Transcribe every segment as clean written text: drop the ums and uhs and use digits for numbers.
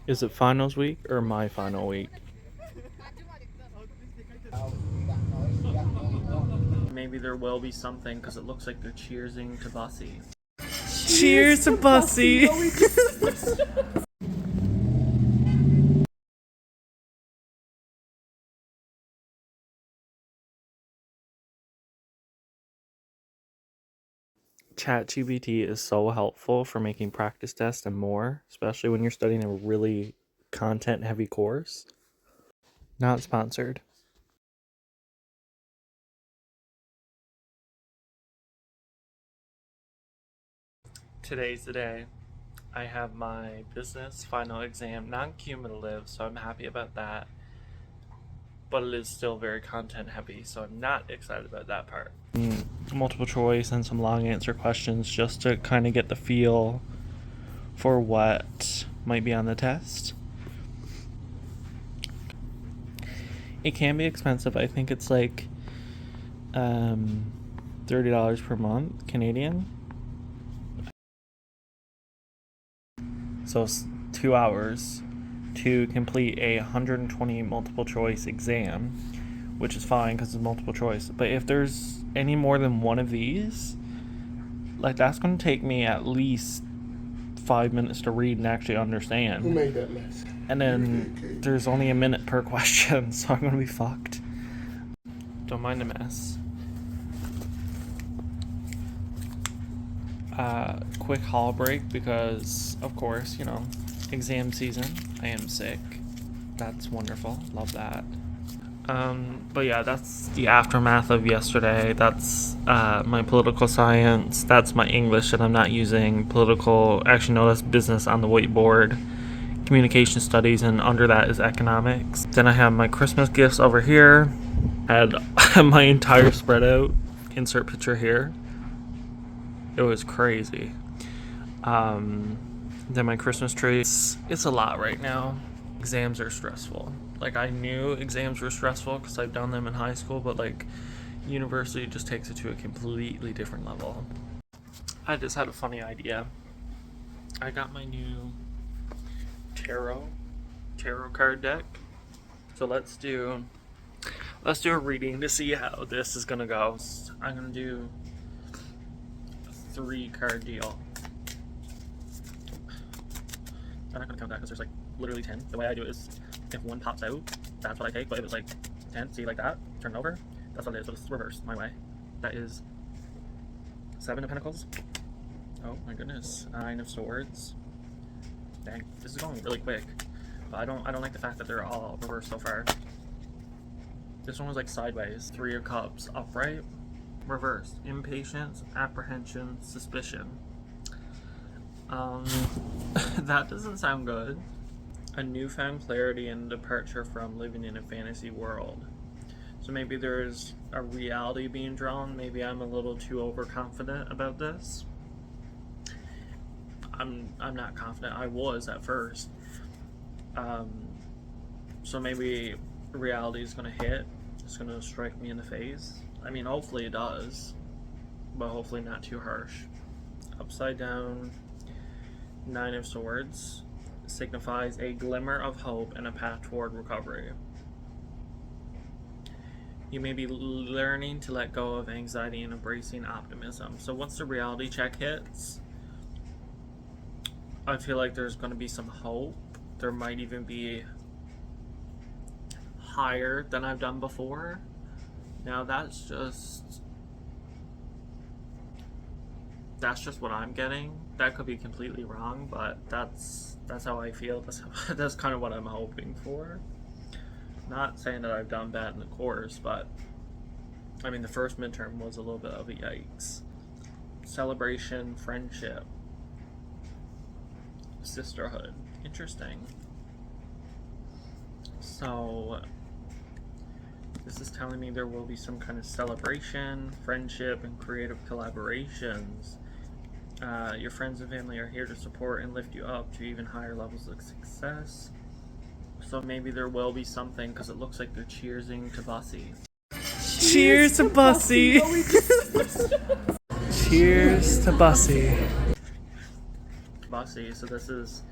Is it finals week or my final week? Maybe there will be something because it looks like they're cheersing to Bussy. Cheers to Bussy! ChatGPT is so helpful for making practice tests and more, especially when you're studying a really content heavy course. Not sponsored. Today's the day. I have my business final exam, non-cumulative, so I'm happy about that. But it is still very content heavy, so I'm not excited about that part. Multiple choice and some long answer questions just to kind of get the feel for what might be on the test. It can be expensive. I think it's like $30 per month Canadian. So it's 2 hours to complete a 120 multiple choice exam, which is fine because it's multiple choice. But if there's any more than one of these, like that's going to take me at least 5 minutes to read and actually understand. Who made that mess? And then there's only a minute per question, so I'm going to be fucked. Don't mind a mess. Quick haul break because, of course, you know, exam season. I am sick. That's wonderful. Love that. But yeah, that's the aftermath of yesterday. That's my political science. That's my English, and I'm not using political. Actually, no, that's business on the whiteboard. Communication studies, and under that is economics. Then I have my Christmas gifts over here. Had my entire spread out. Insert picture here. It was crazy. Then my Christmas tree. It's a lot right now. Exams are stressful. Like, I knew exams were stressful because I've done them in high school, but like university just takes it to a completely different level. I just had a funny idea. I got my new tarot card deck. So let's do a reading to see how this is gonna go. I'm gonna do a 3-card deal. I'm not gonna count that because there's like literally 10. The way I do it is if one pops out, that's what I take. But if it's like 10, see, like that, turn it over, that's what it is. So it's reversed my way. That is 7 of Pentacles. Oh my goodness. 9 of Swords. Dang, this is going really quick. But I don't like the fact that they're all reversed so far. This one was like sideways. 3 of Cups. Upright. Reversed. Impatience. Apprehension. Suspicion. That doesn't sound good. A newfound clarity and departure from living in a fantasy world. So maybe there's a reality being drawn. Maybe I'm a little too overconfident about this. I'm not confident. I was at first. So maybe reality is gonna hit. It's gonna strike me in the face. I mean, hopefully it does, but hopefully not too harsh. Upside down. 9 of Swords signifies a glimmer of hope and a path toward recovery. You may be learning to let go of anxiety and embracing optimism. So once the reality check hits, I feel like there's going to be some hope. There might even be higher than I've done before. Now that's just what I'm getting. That could be completely wrong, but that's how I feel. That's kind of what I'm hoping for. Not saying that I've done bad in the course, but I mean the first midterm was a little bit of a yikes. Celebration, friendship, sisterhood. Interesting. So this is telling me there will be some kind of celebration, friendship, and creative collaborations. Your friends and family are here to support and lift you up to even higher levels of success. So maybe there will be something because it looks like they're cheersing to Bussy. Cheers to Bussy! Cheers to Bussy. Bussy, so this is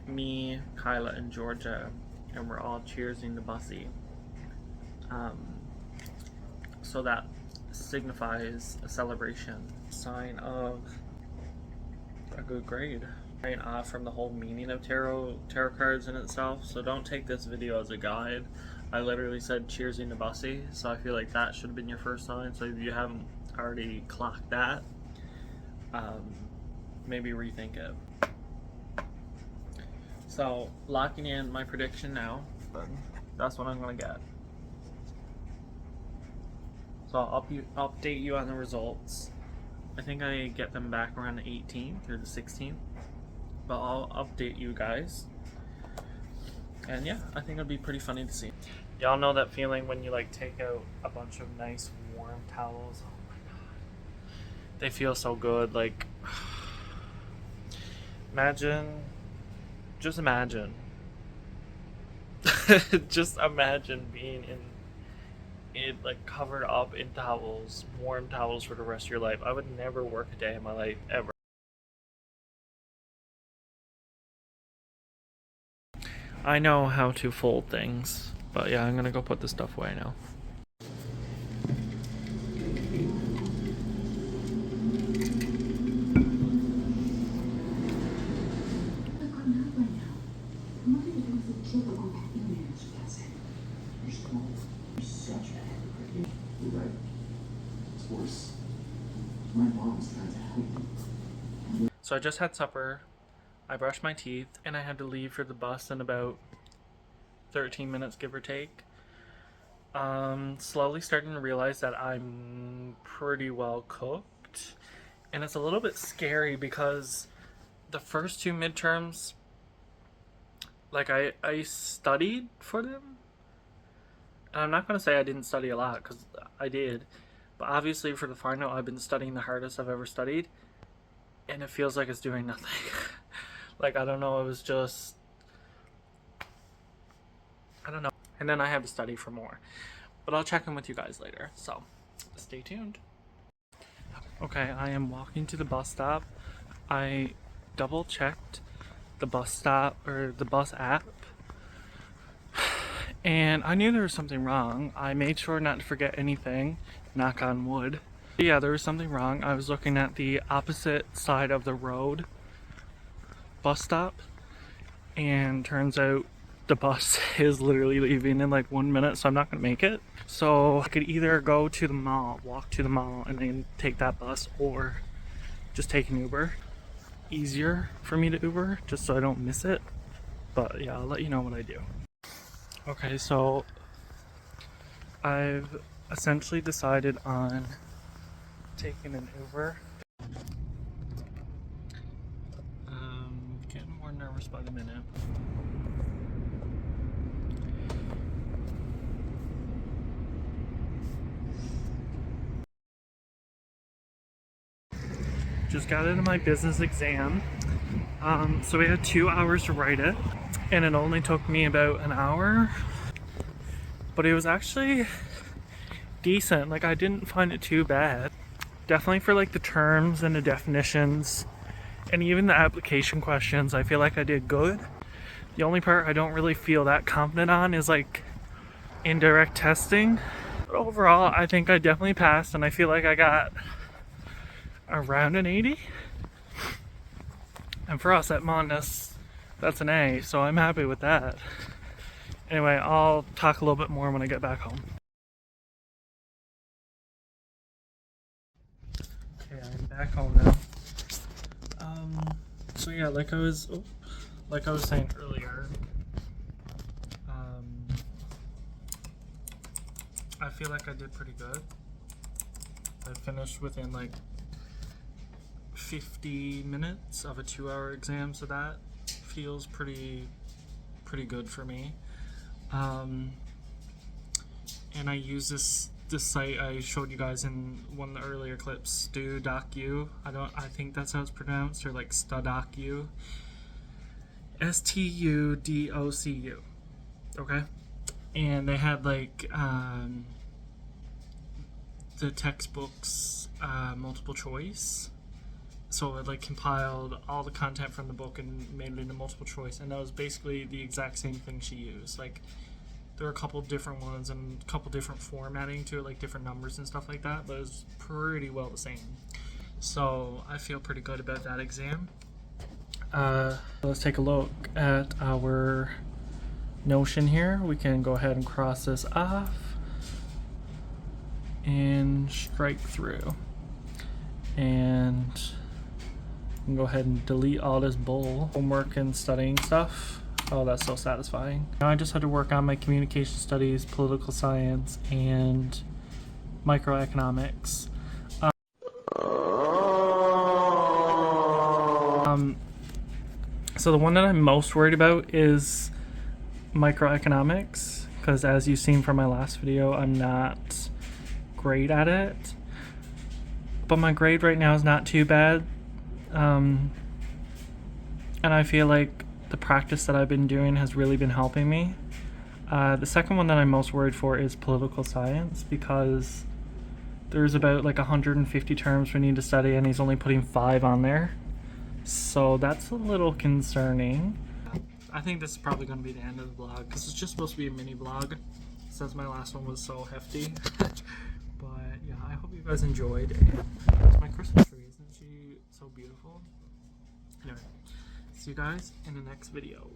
me, Kyla, and Georgia, and we're all cheersing the bussy. So that signifies a celebration, sign of a good grade. Off from the whole meaning of tarot cards in itself, so don't take this video as a guide. I literally said cheersing the bussy, so I feel like that should have been your first sign. So if you haven't already clocked that, maybe rethink it. So locking in my prediction now, that's what I'm gonna get. So I'll update you on the results. I think I get them back around the 18th or the 16th. But I'll update you guys. And yeah, I think it'll be pretty funny to see. Y'all know that feeling when you like take out a bunch of nice warm towels? Oh my god. They feel so good. Like, just imagine. Just imagine being in like covered up in towels, warm towels for the rest of your life. I would never work a day in my life ever. I know how to fold things, but yeah, I'm gonna go put this stuff away now. So I just had supper, I brushed my teeth, and I had to leave for the bus in about 13 minutes, give or take. Slowly starting to realize that I'm pretty well cooked, and it's a little bit scary because the first two midterms, like I studied for them, and I'm not going to say I didn't study a lot, because I did, but obviously for the final I've been studying the hardest I've ever studied, and it feels like it's doing nothing. Like, I don't know, it was just, I don't know. And then I have to study for more. But I'll check in with you guys later, so stay tuned. Okay, I am walking to the bus stop. I double checked the bus stop, or the bus app, and I knew there was something wrong. I made sure not to forget anything, knock on wood. Yeah, there was something wrong. I was looking at the opposite side of the road bus stop, and turns out the bus is literally leaving in like 1 minute, so I'm not gonna make it. So I could either go to the mall, walk to the mall, and then take that bus, or just take an Uber. Easier for me to Uber, just so I don't miss it. But yeah, I'll let you know what I do. Okay, so I've essentially decided on taking an Uber. Getting more nervous by the minute. Just got into my business exam. So we had 2 hours to write it, and it only took me about an hour. But it was actually decent. Like, I didn't find it too bad. Definitely for like the terms and the definitions and even the application questions, I feel like I did good. The only part I don't really feel that confident on is like indirect testing. But overall, I think I definitely passed, and I feel like I got around an 80. And for us at Mondes, that's an A, so I'm happy with that. Anyway, I'll talk a little bit more when I get back home. Okay, I'm back home now. So yeah, like I was saying earlier, I feel like I did pretty good. I finished within like 50 minutes of a 2-hour exam, so that feels pretty good for me. And I use this site I showed you guys in one of the earlier clips, Studocu. I think that's how it's pronounced, or like Studocu. Studocu. Okay? And they had like the textbooks multiple choice. So it like compiled all the content from the book and made it into multiple choice, and that was basically the exact same thing she used. Like there were a couple different ones and a couple different formatting to it, like different numbers and stuff like that, but it was pretty well the same. So I feel pretty good about that exam. Let's take a look at our Notion here. We can go ahead and cross this off and strike through. And we can go ahead and delete all this bull homework and studying stuff. Oh, that's so satisfying. Now I just had to work on my communication studies, political science, and microeconomics. So the one that I'm most worried about is microeconomics, because as you've seen from my last video, I'm not great at it. But my grade right now is not too bad. And I feel like the practice that I've been doing has really been helping me. The second one that I'm most worried for is political science, because there's about like 150 terms we need to study and he's only putting 5 on there. So that's a little concerning. I think this is probably going to be the end of the vlog, because it's just supposed to be a mini vlog since my last one was so hefty. But yeah, I hope you guys enjoyed. And it's my Christmas tree. Isn't she so beautiful? Anyway, see you guys in the next video.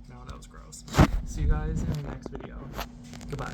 No, that was gross. See you guys in the next video. Goodbye.